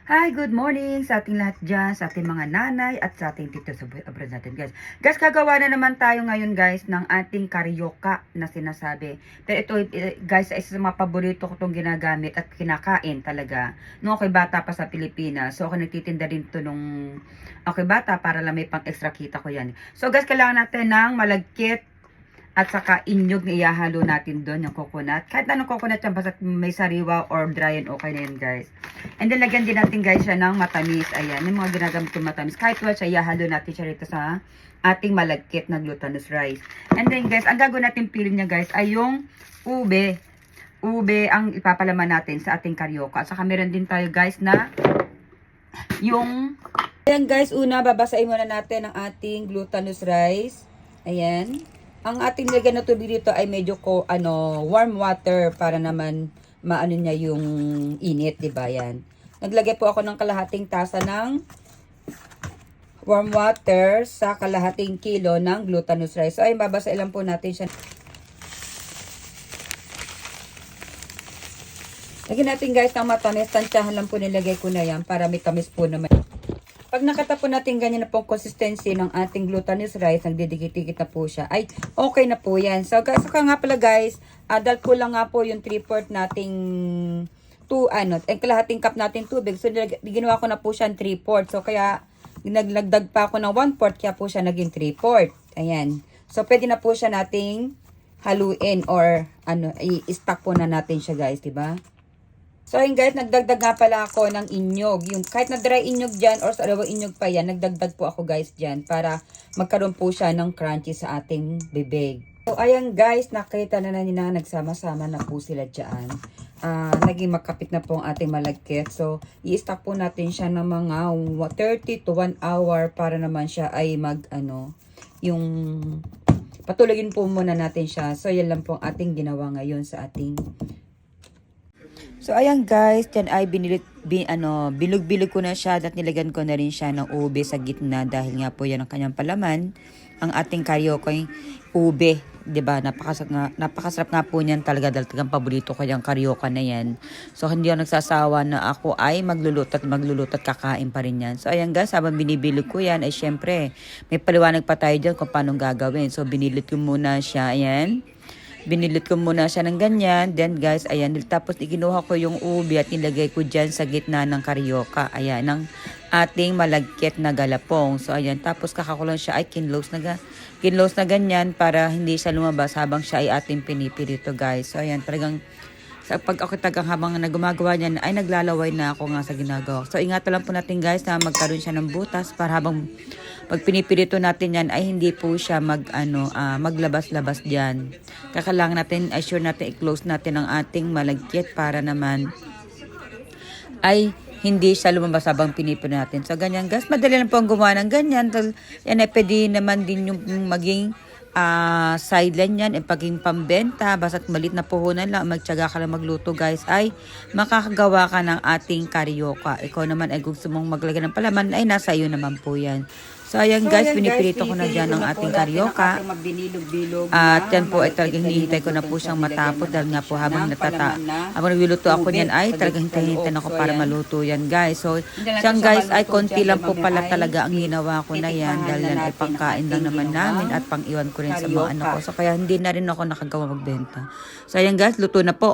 Hi, good morning sa ating lahat dyan, sa ating mga nanay at sa ating tito sa abroad natin guys. Guys, gagawa na naman tayo ngayon guys ng ating karyoka na sinasabi. Pero ito guys, isa sa mga paborito ko itong ginagamit at kinakain talaga. Nung ako'y bata pa sa Pilipinas. So ako nagtitinda rin ito nung ako'y bata para lang may pang extra kita ko yan. So guys, kailangan natin ng malagkit at saka inyog na ihahalo natin doon, yung coconut. Kahit anong coconut yan, basta may sariwa or dry and okay na yun, guys. And then, lagyan din natin, guys, siya ng matamis. Ayan, yung mga ginagamit kong matamis. Kahit wala siya, ihahalo natin siya rito sa ating malagkit na glutinous rice. And then, guys, ang gagawin natin piling niya, guys, ay yung ube. Ube ang ipapalaman natin sa ating karyoka. At saka meron din tayo, guys, na yung... Ayan, guys, una, babasahin muna natin ang ating glutinous rice. Ayan. Ang ating lagyan na tubig dito ay medyo warm water para naman maano niya yung init, diba yan. Naglagay po ako ng kalahating tasa ng warm water sa kalahating kilo ng glutinous rice. So ay babasa lang po natin siya. Lagyan natin guys ng matamis, tansyahan lang po nilagay ko na yan para may tamis po naman. Pag nakatapon natin ganyan na pong consistency ng ating glutinous rice, nagdidikit-dikit na po siya, ay okay na po yan. So, saka nga pala guys, dahil ko lang nga po yung 3/4 nating kalahating cup natin tubig. So, ginawa ko na po siya 3/4. So, kaya naglagdag pa ako ng 1/4, kaya po siya naging 3/4. Ayan. So, pwede na po siya nating haluin or i-stack po na natin siya guys, diba? So, ayun guys, nagdagdag nga pala ako ng inyog. Yung kahit na dry inyog dyan or sa dalawang inyog pa yan, nagdagdag po ako guys dyan para magkaroon po siya ng crunchy sa ating bibig. So, ayan guys, nakita na nila nagsama-sama na po sila dyan. Naging makapit na po ang ating malagkit. So, i-stack po natin siya ng mga 30 to 1 hour para naman siya ay yung patulogin po muna natin siya. So, yan lang po ang ating ginawa ngayon sa ating So, ayan guys, dyan ay bilog-bilog ko na siya at nilagyan ko na rin siya ng ube sa gitna dahil nga po yan ang kanyang palaman. Ang ating karyoka yung ube, diba? Napakasarap nga po niyan talaga dahil talagang paborito ko yung karyoka na yan. So, hindi ako nagsasawa na ako ay magluluto at kakain pa rin yan. So, ayan guys, habang binibilog ko yan, ay syempre, may paliwanag pa tayo dyan kung paano gagawin. So, binilit ko muna siya, ayan. Binilit ko muna siya ng ganyan. Then guys, ayan. Tapos ikinuha ko yung ube at nilagay ko dyan sa gitna ng karyoka. Ayan, ng ating malagkit na galapong. So ayan, tapos kakakulang siya ay kinlose na ganyan para hindi siya lumabas habang siya ay ating pinipirito guys. So ayan, talagang pag ako habang gumagawa niyan ay naglalaway na ako nga sa ginagawa. So ingatan lang po natin guys na magkaroon siya ng butas para habang pag pinipirito natin yan ay hindi po siya maglabas-labas diyan. Kailangan natin, sure natin i-close natin ang ating malagkit para naman ay hindi siya lumabas habang pinipirito natin. So ganyan guys, madali lang po ang gumawa ng ganyan. Yan ay pwede naman din yung maging sideline yan, paging pambenta, basta't malit na puhunan lang, magtiyaga ka lang magluto guys, ay makakagawa ka ng ating karyoka. Ikaw naman ay gusto mong maglagay ng palaman, ay nasa iyo naman po yan. So ayan guys, pinipirito ko na dyan ang ating karyoka. At yan po ay talagang hinihintay ko na po siyang matapos dahil nga po habang nagluluto ako niyan ay talagang hinihintay ako para maluto yan guys. So siyang guys ay konti lang po pala talaga ang ginawa ko na yan dahil yan ay pangkain lang naman namin at pang iwan ko rin sa mga anak ko. So kaya hindi na rin ako nakagawa magbenta. So ayan guys, luto na po.